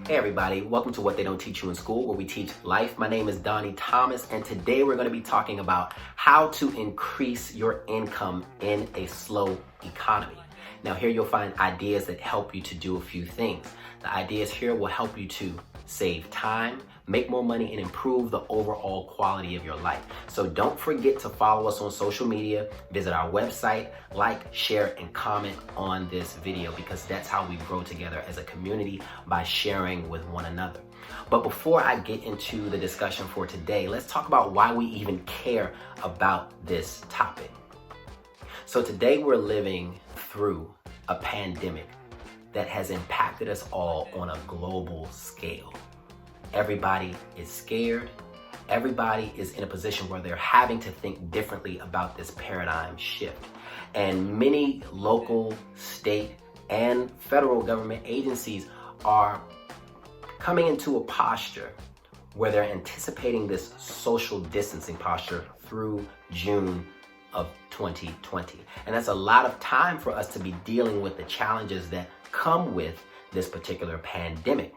Hey everybody, welcome to What They Don't Teach You in School, where we teach life. My name is Donnie Thomas, and today we're going to be talking about how to increase your income in a slow economy. Now here you'll find ideas that help you to do a few things. The ideas here will help you to save time, make more money, and improve the overall quality of your life. So don't forget to follow us on social media, visit our website, like, share, and comment on this video, because that's how we grow together as a community, by sharing with one another. But before I get into the discussion for today, let's talk about why we even care about this topic. So today we're living through a pandemic that has impacted us all on a global scale. Everybody is scared. Everybody is in a position where they're having to think differently about this paradigm shift. And many local, state, and federal government agencies are coming into a posture where they're anticipating this social distancing posture through June of 2020. And that's a lot of time for us to be dealing with the challenges that come with this particular pandemic.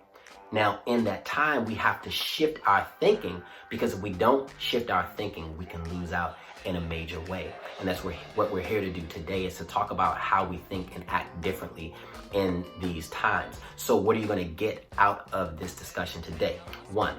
Now, in that time, we have to shift our thinking, because if we don't shift our thinking, we can lose out in a major way. And that's what we're here to do today, is to talk about how we think and act differently in these times. So what are you going to get out of this discussion today? One,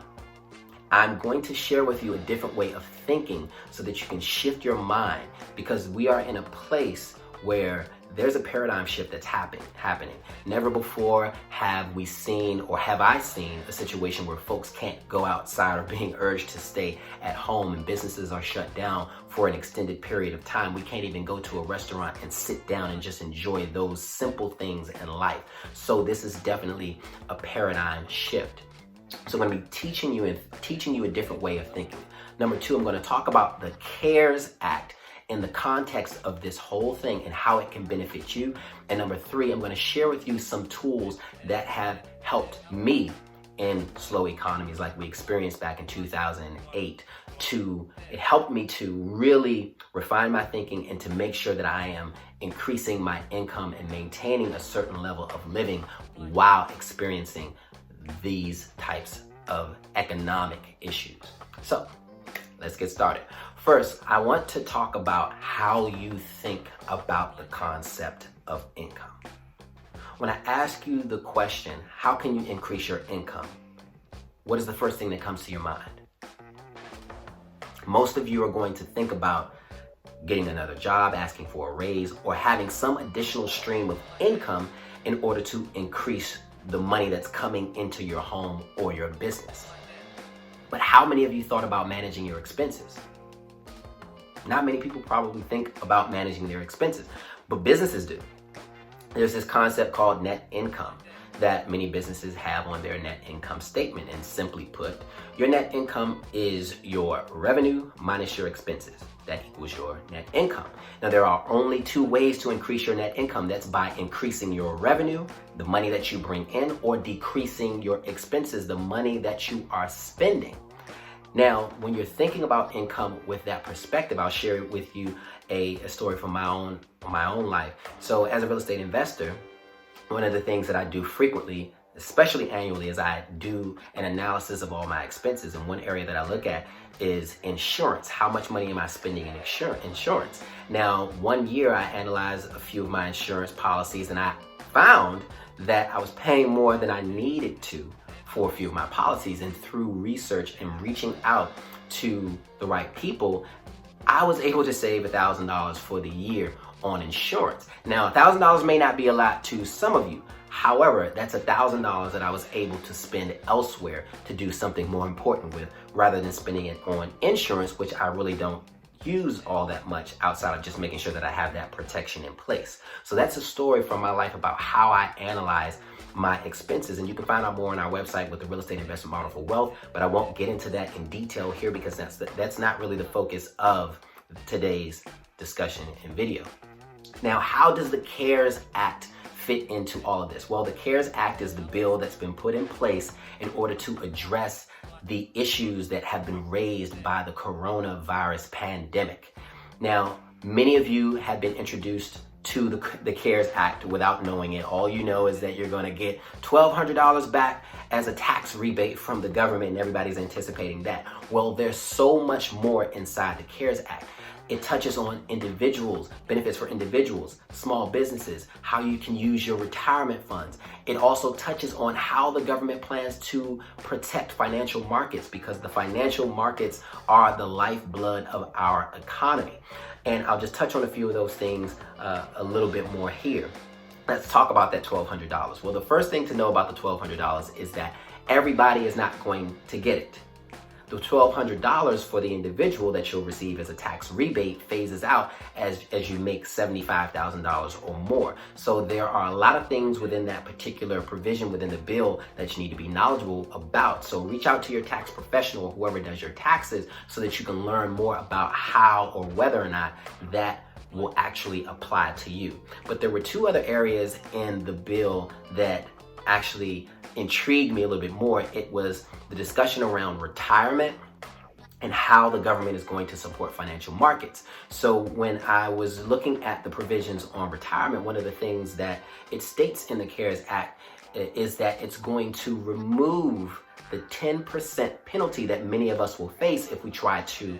I'm going to share with you a different way of thinking so that you can shift your mind, because we are in a place where there's a paradigm shift that's happening. Never before have we seen, or have I seen, a situation where folks can't go outside or being urged to stay at home, and businesses are shut down for an extended period of time. We can't even go to a restaurant and sit down and just enjoy those simple things in life. So this is definitely a paradigm shift. So I'm going to be teaching you a different way of thinking. Number two, I'm going to talk about the CARES Act in the context of this whole thing and how it can benefit you. And number three, I'm going to share with you some tools that have helped me in slow economies like we experienced back in 2008. It helped me to really refine my thinking and to make sure that I am increasing my income and maintaining a certain level of living while experiencing these types of economic issues. So let's get started. First, I want to talk about how you think about the concept of income. When I ask you the question, how can you increase your income? What is the first thing that comes to your mind? Most of you are going to think about getting another job, asking for a raise, or having some additional stream of income in order to increase the money that's coming into your home or your business. But how many of you thought about managing your expenses? Not many people probably think about managing their expenses, but businesses do. There's this concept called net income that many businesses have on their net income statement. And simply put, your net income is your revenue minus your expenses. That equals your net income. Now, there are only two ways to increase your net income. That's by increasing your revenue, the money that you bring in, or decreasing your expenses, the money that you are spending. Now, when you're thinking about income with that perspective, I'll share with you a story from my own life. So as a real estate investor, one of the things that I do frequently, especially annually, is I do an analysis of all my expenses. And one area that I look at is insurance. How much money am I spending in insurance? Now, one year I analyzed a few of my insurance policies, and I found that I was paying more than I needed to for a few of my policies. And through research and reaching out to the right people, I was able to save $1,000 for the year on insurance. Now, $1,000 may not be a lot to some of you. However, that's $1,000 that I was able to spend elsewhere to do something more important with, rather than spending it on insurance, which I really don't use all that much outside of just making sure that I have that protection in place. So that's a story from my life about how I analyze my expenses, and you can find out more on our website with the real estate investment model for wealth, but I won't get into that in detail here, because that's not really the focus of today's discussion and video. Now, how does the CARES Act fit into all of this? Well, the CARES Act is the bill that's been put in place in order to address the issues that have been raised by the coronavirus pandemic. Now, many of you have been introduced to the CARES Act without knowing it. All you know is that you're going to get $1,200 back as a tax rebate from the government, and everybody's anticipating that. Well, there's so much more inside the CARES Act. It touches on individuals, benefits for individuals, small businesses, how you can use your retirement funds. It also touches on how the government plans to protect financial markets, because the financial markets are the lifeblood of our economy. And I'll just touch on a few of those things a little bit more here. Let's talk about that $1,200. Well, the first thing to know about the $1,200 is that everybody is not going to get it. The $1,200 for the individual that you'll receive as a tax rebate phases out as you make $75,000 or more. So there are a lot of things within that particular provision within the bill that you need to be knowledgeable about. So reach out to your tax professional or whoever does your taxes so that you can learn more about how or whether or not that will actually apply to you. But there were two other areas in the bill that actually intrigued me a little bit more. It was the discussion around retirement and how the government is going to support financial markets. So when I was looking at the provisions on retirement, one of the things that it states in the CARES Act is that it's going to remove the 10% penalty that many of us will face if we try to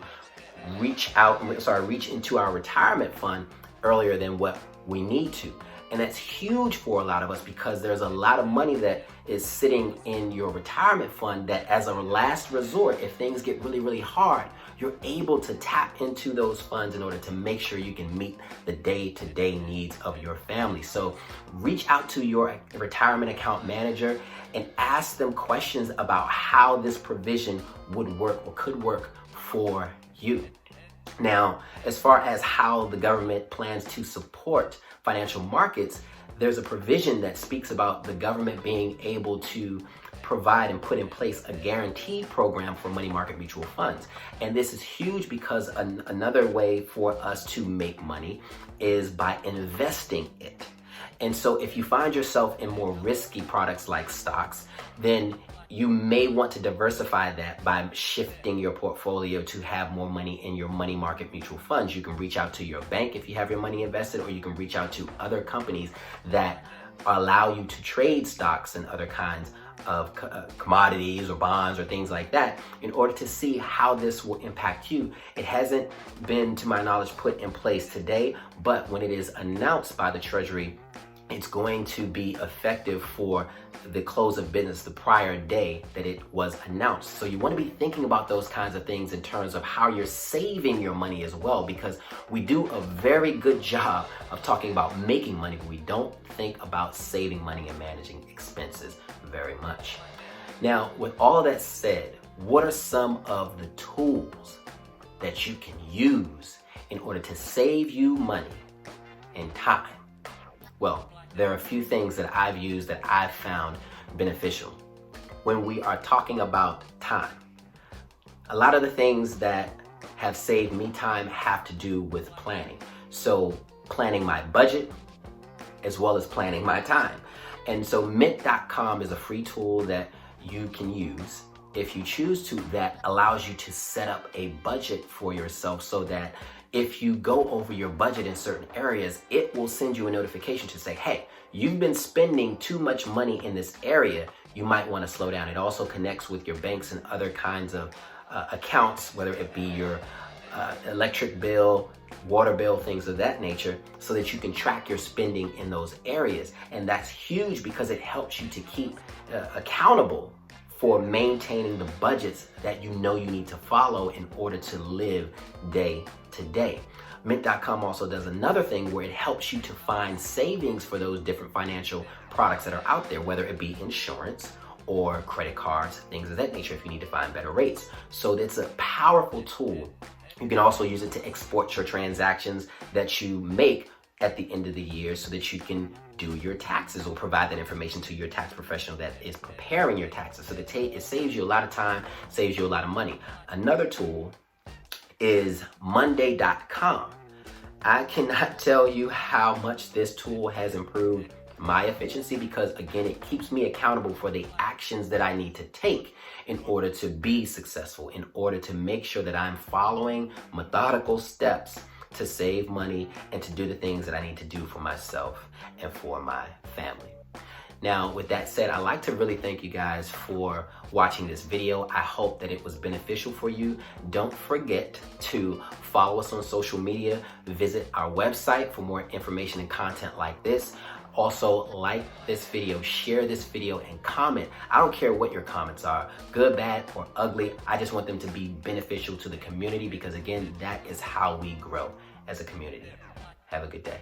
reach into our retirement fund earlier than what we need to. And that's huge for a lot of us, because there's a lot of money that is sitting in your retirement fund that, as a last resort, if things get really, really hard, you're able to tap into those funds in order to make sure you can meet the day-to-day needs of your family. So reach out to your retirement account manager and ask them questions about how this provision would work or could work for you. Now, as far as how the government plans to support financial markets, there's a provision that speaks about the government being able to provide and put in place a guarantee program for money market mutual funds. And this is huge because another way for us to make money is by investing it. And so if you find yourself in more risky products like stocks, then you may want to diversify that by shifting your portfolio to have more money in your money market mutual funds. You can reach out to your bank if you have your money invested, or you can reach out to other companies that allow you to trade stocks and other kinds of commodities or bonds or things like that in order to see how this will impact you. It hasn't been, to my knowledge, put in place today, but when it is announced by the Treasury, it's going to be effective for the close of business the prior day that it was announced. So you want to be thinking about those kinds of things in terms of how you're saving your money as well, because we do a very good job of talking about making money, but we don't think about saving money and managing expenses very much. Now, with all of that said, what are some of the tools that you can use in order to save you money and time? Well, there are a few things that I've used that I've found beneficial. When we are talking about time, a lot of the things that have saved me time have to do with planning. So planning my budget as well as planning my time. And so mint.com is a free tool that you can use if you choose to, that allows you to set up a budget for yourself so that if you go over your budget in certain areas, it will send you a notification to say, hey, you've been spending too much money in this area. You might want to slow down. It also connects with your banks and other kinds of accounts, whether it be your electric bill, water bill, things of that nature, so that you can track your spending in those areas. And that's huge because it helps you to keep accountable for maintaining the budgets that you know you need to follow in order to live day to day. Mint.com also does another thing where it helps you to find savings for those different financial products that are out there, whether it be insurance or credit cards, things of that nature, if you need to find better rates. So it's a powerful tool. You can also use it to export your transactions that you make at the end of the year so that you can do your taxes or provide that information to your tax professional that is preparing your taxes. So it saves you a lot of time, saves you a lot of money. Another tool is Monday.com. I cannot tell you how much this tool has improved my efficiency because, again, it keeps me accountable for the actions that I need to take in order to be successful, in order to make sure that I'm following methodical steps to save money and to do the things that I need to do for myself and for my family. Now, with that said, I'd like to really thank you guys for watching this video. I hope that it was beneficial for you. Don't forget to follow us on social media, visit our website for more information and content like this. Also, like this video, share this video, and comment. I don't care what your comments are, good, bad, or ugly. I just want them to be beneficial to the community because, again, that is how we grow as a community. Have a good day.